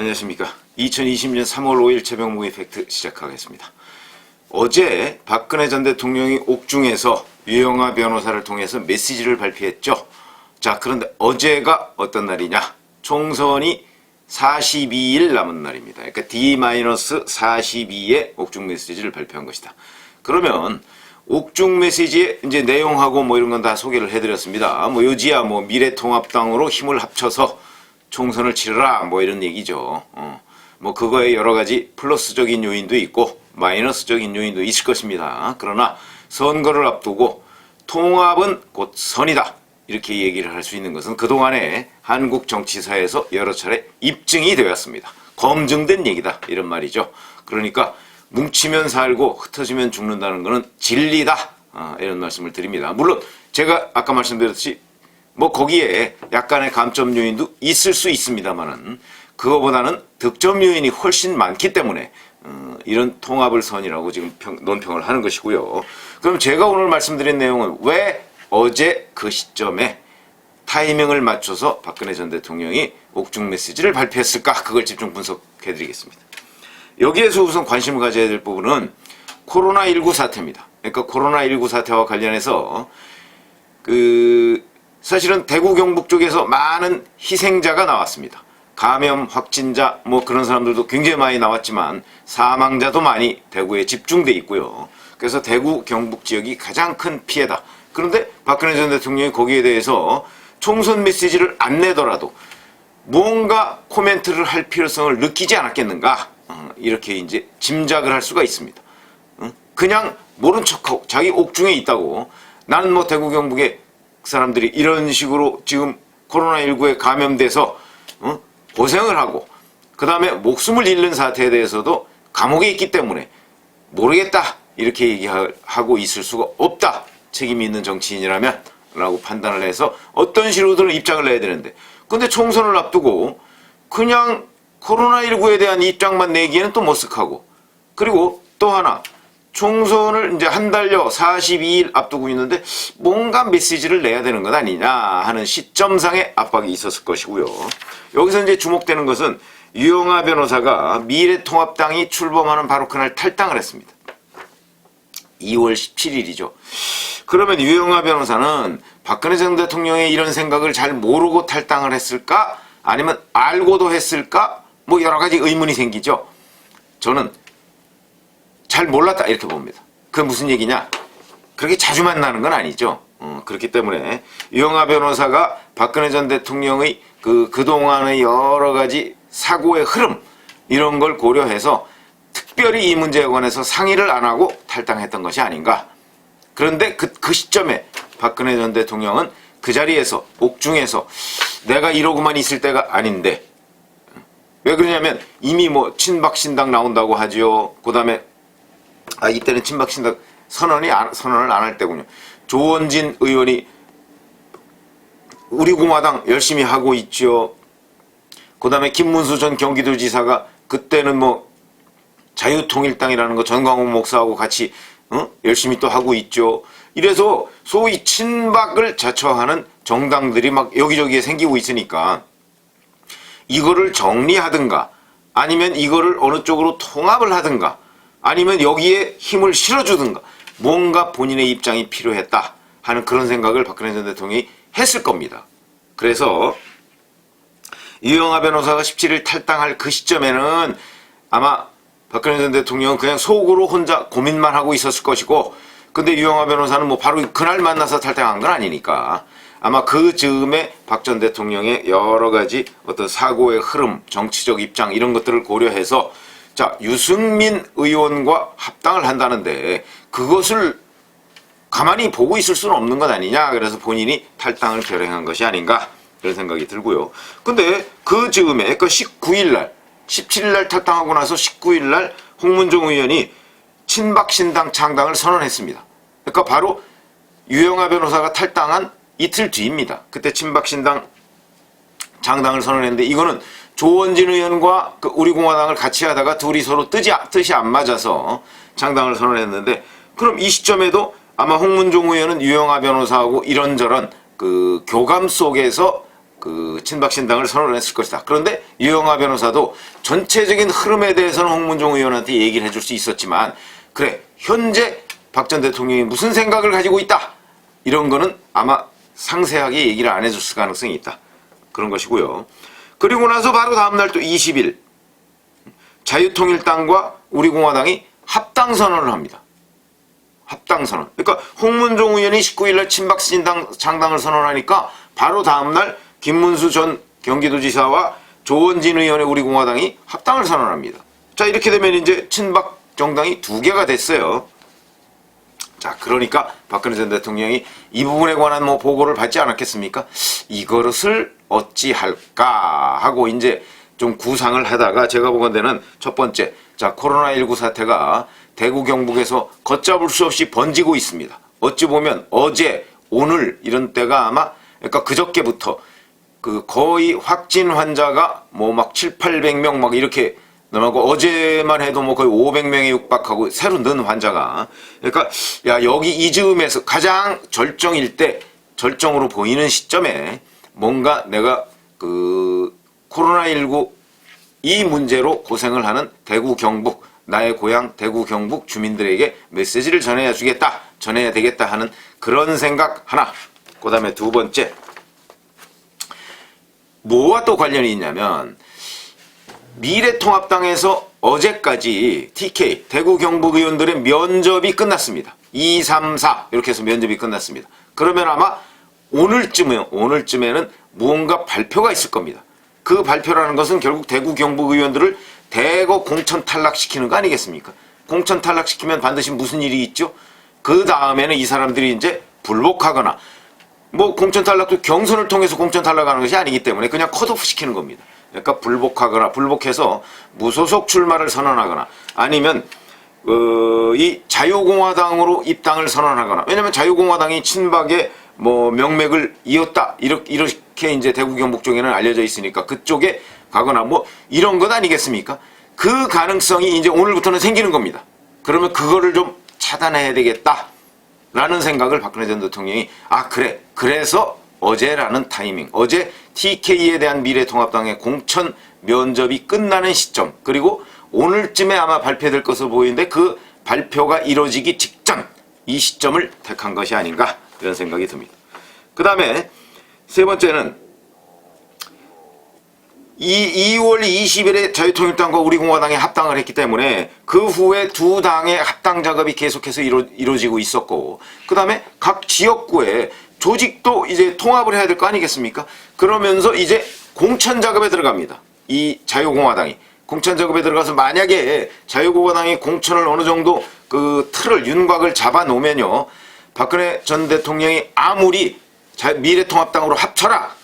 안녕하십니까. 2020년 3월 5일 최병무의 팩트 시작하겠습니다. 어제 박근혜 전 대통령이 옥중에서 유영하 변호사를 통해서 메시지를 발표했죠. 자, 그런데 어제가 어떤 날이냐? 총선이 42일 남은 날입니다. 그러니까 D-42의 옥중 메시지를 발표한 것이다. 그러면 옥중 메시지의 이제 내용하고 뭐 이런 건 다 소개를 해드렸습니다. 뭐 요지야 뭐 미래통합당으로 힘을 합쳐서 총선을 치르라 뭐 이런 얘기죠. 뭐 그거에 여러 가지 플러스적인 요인도 있고 마이너스적인 요인도 있을 것입니다. 그러나 선거를 앞두고 통합은 곧 선이다 이렇게 얘기를 할 수 있는 것은 그동안에 한국 정치사에서 여러 차례 입증이 되었습니다. 검증된 얘기다 이런 말이죠. 그러니까 뭉치면 살고 흩어지면 죽는다는 것은 진리다 이런 말씀을 드립니다. 물론 제가 아까 말씀드렸듯이 뭐 거기에 약간의 감점 요인도 있을 수 있습니다만은 그거보다는 득점 요인이 훨씬 많기 때문에 이런 통합을 선이라고 지금 논평을 하는 것이고요. 그럼 제가 오늘 말씀드린 내용은 왜 어제 그 시점에 타이밍을 맞춰서 박근혜 전 대통령이 옥중 메시지를 발표했을까? 그걸 집중 분석해 드리겠습니다. 여기에서 우선 관심을 가져야 될 부분은 코로나19 사태입니다. 그러니까 코로나19 사태와 관련해서 사실은 대구 경북 쪽에서 많은 희생자가 나왔습니다. 감염 확진자 뭐 그런 사람들도 굉장히 많이 나왔지만 사망자도 많이 대구에 집중돼 있고요. 그래서 대구 경북 지역이 가장 큰 피해다. 그런데 박근혜 전 대통령이 거기에 대해서 총선 메시지를 안 내더라도 무언가 코멘트를 할 필요성을 느끼지 않았겠는가 이렇게 이제 짐작을 할 수가 있습니다. 그냥 모른 척하고 자기 옥중에 있다고 나는 뭐 대구 경북에 사람들이 이런 식으로 지금 코로나19에 감염돼서 고생을 하고 그 다음에 목숨을 잃는 사태에 대해서도 감옥에 있기 때문에 모르겠다 이렇게 얘기하고 있을 수가 없다. 책임이 있는 정치인이라면 라고 판단을 해서 어떤 식으로든 입장을 내야 되는데 근데 총선을 앞두고 그냥 코로나19에 대한 입장만 내기에는 또 머쓱하고 그리고 또 하나 총선을 이제 한 달여 42일 앞두고 있는데 뭔가 메시지를 내야 되는 것 아니냐 하는 시점상의 압박이 있었을 것이고요. 여기서 이제 주목되는 것은 유영하 변호사가 미래통합당이 출범하는 바로 그날 탈당을 했습니다. 2월 17일이죠. 그러면 유영하 변호사는 박근혜 전 대통령의 이런 생각을 잘 모르고 탈당을 했을까? 아니면 알고도 했을까? 뭐 여러 가지 의문이 생기죠. 저는 잘 몰랐다 이렇게 봅니다. 그게 무슨 얘기냐? 그렇게 자주 만나는 건 아니죠. 그렇기 때문에 유영하 변호사가 박근혜 전 대통령의 그동안의 여러 가지 사고의 흐름 이런 걸 고려해서 특별히 이 문제에 관해서 상의를 안 하고 탈당했던 것이 아닌가. 그런데 그 시점에 박근혜 전 대통령은 그 자리에서 옥중에서 내가 이러고만 있을 때가 아닌데 왜 그러냐면 이미 뭐 친박신당 나온다고 하죠. 그 다음에 이때는 친박신당 선언을 안 할 때군요. 조원진 의원이 우리 공화당 열심히 하고 있죠. 그 다음에 김문수 전 경기도지사가 그때는 뭐 자유통일당이라는 거 전광훈 목사하고 같이 열심히 또 하고 있죠. 이래서 소위 친박을 자처하는 정당들이 막 여기저기에 생기고 있으니까 이거를 정리하든가 아니면 이거를 어느 쪽으로 통합을 하든가 아니면 여기에 힘을 실어주든가 뭔가 본인의 입장이 필요했다 하는 그런 생각을 박근혜 전 대통령이 했을 겁니다. 그래서 유영하 변호사가 17일 탈당할 그 시점에는 아마 박근혜 전 대통령은 그냥 속으로 혼자 고민만 하고 있었을 것이고 근데 유영하 변호사는 뭐 바로 그날 만나서 탈당한 건 아니니까 아마 그 즈음에 박 전 대통령의 여러 가지 어떤 사고의 흐름, 정치적 입장 이런 것들을 고려해서 자, 유승민 의원과 합당을 한다는데 그것을 가만히 보고 있을 수는 없는 것 아니냐. 그래서 본인이 탈당을 결행한 것이 아닌가 그런 생각이 들고요. 근데 그 즈음에 그 19일 날 17일 날 탈당하고 나서 19일 날 홍문종 의원이 친박신당 창당을 선언했습니다. 그러니까 바로 유영하 변호사가 탈당한 이틀 뒤입니다. 그때 친박신당 창당을 선언했는데 이거는 조원진 의원과 우리 공화당을 같이 하다가 둘이 서로 뜻이 안 맞아서 창당을 선언했는데 그럼 이 시점에도 아마 홍문종 의원은 유영하 변호사하고 이런저런 교감 속에서 그 친박신당을 선언했을 것이다. 그런데 유영하 변호사도 전체적인 흐름에 대해서는 홍문종 의원한테 얘기를 해줄 수 있었지만, 그래, 현재 박 전 대통령이 무슨 생각을 가지고 있다, 이런 거는 아마 상세하게 얘기를 안 해줬을 가능성이 있다. 그런 것이고요. 그리고 나서 바로 다음날 또 20일 자유통일당과 우리공화당이 합당선언을 합니다. 합당선언. 그러니까 홍문종 의원이 19일날 친박신당 창당을 선언하니까 바로 다음날 김문수 전 경기도지사와 조원진 의원의 우리공화당이 합당을 선언합니다. 자, 이렇게 되면 이제 친박 정당이 2개가 됐어요. 자, 그러니까 박근혜 전 대통령이 이 부분에 관한 뭐 보고를 받지 않았겠습니까? 이것을 어찌할까 하고 이제 좀 구상을 하다가 제가 보건대는 첫 번째, 자, 코로나19 사태가 대구 경북에서 걷잡을 수 없이 번지고 있습니다. 어찌 보면 어제, 오늘 이런 때가 아마, 그러니까 그저께부터 그 거의 확진 환자가 뭐 막 700~800명 막 이렇게 넘어가고, 어제만 해도 뭐 거의 500명에 육박하고 새로 는 환자가, 그러니까 야, 여기 이 즈음에서 가장 절정일 때, 절정으로 보이는 시점에 뭔가 내가 그 코로나19 이 문제로 고생을 하는 대구 경북, 나의 고향 대구 경북 주민들에게 메시지를 전해야 주겠다, 전해야 되겠다 하는 그런 생각 하나. 그 다음에 두 번째, 뭐와 또 관련이 있냐면, 미래통합당에서 어제까지 TK, 대구 경북 의원들의 면접이 끝났습니다. 2, 3, 4 이렇게 해서 면접이 끝났습니다. 그러면 아마 오늘쯤에는 무언가 발표가 있을 겁니다. 그 발표라는 것은 결국 대구 경북 의원들을 대거 공천 탈락시키는 거 아니겠습니까? 공천 탈락시키면 반드시 무슨 일이 있죠? 그 다음에는 이 사람들이 이제 불복하거나, 뭐 공천 탈락도 경선을 통해서 공천 탈락하는 것이 아니기 때문에 그냥 컷오프 시키는 겁니다. 그러니까 불복하거나, 불복해서 무소속 출마를 선언하거나, 아니면 이 자유공화당으로 입당을 선언하거나, 왜냐면 자유공화당이 친박의 뭐 명맥을 이었다, 이렇게 이제 대구 경북 쪽에는 알려져 있으니까 그쪽에 가거나 뭐 이런 것 아니겠습니까? 그 가능성이 이제 오늘부터는 생기는 겁니다. 그러면 그거를 좀 차단해야 되겠다 라는 생각을 박근혜 전 대통령이, 아 그래, 그래서 어제라는 타이밍, 어제 TK에 대한 미래통합당의 공천 면접이 끝나는 시점, 그리고 오늘쯤에 아마 발표될 것으로 보이는데 그 발표가 이루어지기 직전 이 시점을 택한 것이 아닌가, 이런 생각이 듭니다. 그 다음에 세 번째는 2월 20일에 자유통일당과 우리공화당이 합당을 했기 때문에 그 후에 두 당의 합당 작업이 계속해서 이루어지고 있었고, 그 다음에 각 지역구에 조직도 이제 통합을 해야 될 거 아니겠습니까? 그러면서 이제 공천 작업에 들어갑니다. 이 자유공화당이 공천 작업에 들어가서, 만약에 자유공화당이 공천을 어느 정도 그 틀을, 윤곽을 잡아 놓으면요, 박근혜 전 대통령이 아무리 미래통합당으로 합쳐라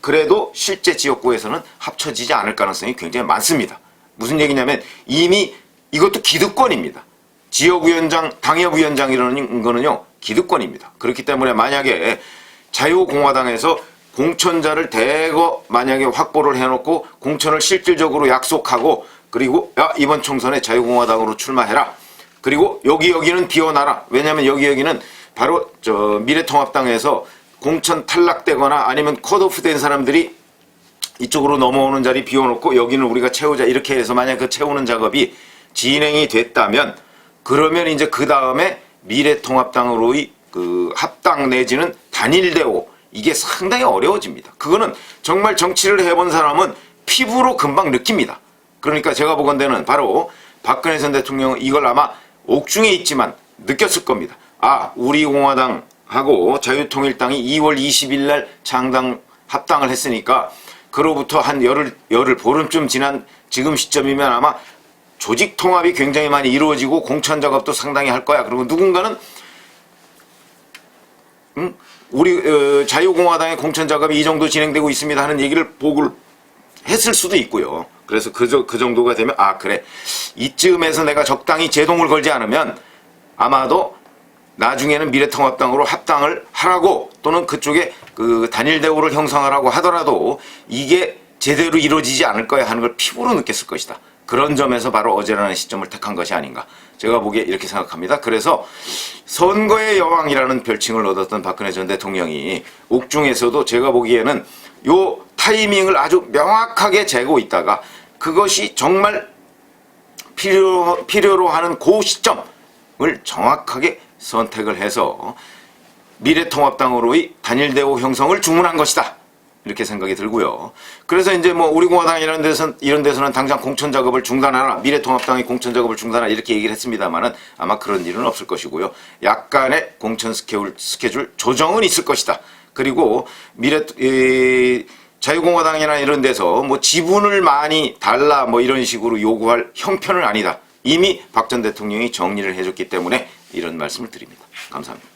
그래도 실제 지역구에서는 합쳐지지 않을 가능성이 굉장히 많습니다. 무슨 얘기냐면 이미 이것도 기득권입니다. 지역위원장, 당협위원장이라는 거는요, 기득권입니다. 그렇기 때문에 만약에 자유공화당에서 공천자를 대거 만약에 확보를 해놓고 공천을 실질적으로 약속하고, 그리고 야, 이번 총선에 자유공화당으로 출마해라, 그리고 여기는 비워놔라, 왜냐하면 여기는 바로 미래통합당에서 공천 탈락되거나 아니면 컷오프 된 사람들이 이쪽으로 넘어오는 자리 비워놓고 여기는 우리가 채우자, 이렇게 해서 만약 그 채우는 작업이 진행이 됐다면, 그러면 이제 그 다음에 미래통합당으로의 그 합당 내지는 단일대오, 이게 상당히 어려워집니다. 그거는 정말 정치를 해본 사람은 피부로 금방 느낍니다. 그러니까 제가 보건대는 바로 박근혜 전 대통령은 이걸 아마 옥중에 있지만 느꼈을 겁니다. 아, 우리공화당하고 자유통일당이 2월 20일 날 창당 합당을 했으니까 그로부터 한 열흘 보름쯤 지난 지금 시점이면 아마 조직 통합이 굉장히 많이 이루어지고 공천 작업도 상당히 할 거야. 그리고 누군가는 우리 자유공화당의 공천 작업이 이 정도 진행되고 있습니다 하는 얘기를 보고를 했을 수도 있고요. 그래서 그 정도가 되면, 아 그래, 이쯤에서 내가 적당히 제동을 걸지 않으면 아마도 나중에는 미래통합당으로 합당을 하라고, 또는 그쪽에 그 단일대우를 형성하라고 하더라도 이게 제대로 이루어지지 않을 거야 하는 걸 피부로 느꼈을 것이다. 그런 점에서 바로 어제라는 시점을 택한 것이 아닌가, 제가 보기에 이렇게 생각합니다. 그래서 선거의 여왕이라는 별칭을 얻었던 박근혜 전 대통령이 옥중에서도 제가 보기에는 요 타이밍을 아주 명확하게 재고 있다가 그것이 정말 필요로 하는 그 시점을 정확하게 선택을 해서 미래통합당으로의 단일대우 형성을 주문한 것이다. 이렇게 생각이 들고요. 그래서 이제 뭐 우리공화당 이런 데서는 당장 공천 작업을 중단하라, 미래통합당의 공천 작업을 중단하라 이렇게 얘기를 했습니다만은 아마 그런 일은 없을 것이고요. 약간의 공천 스케줄 조정은 있을 것이다. 그리고 자유공화당이나 이런 데서 뭐 지분을 많이 달라 뭐 이런 식으로 요구할 형편은 아니다. 이미 박 전 대통령이 정리를 해줬기 때문에 이런 말씀을 드립니다. 감사합니다.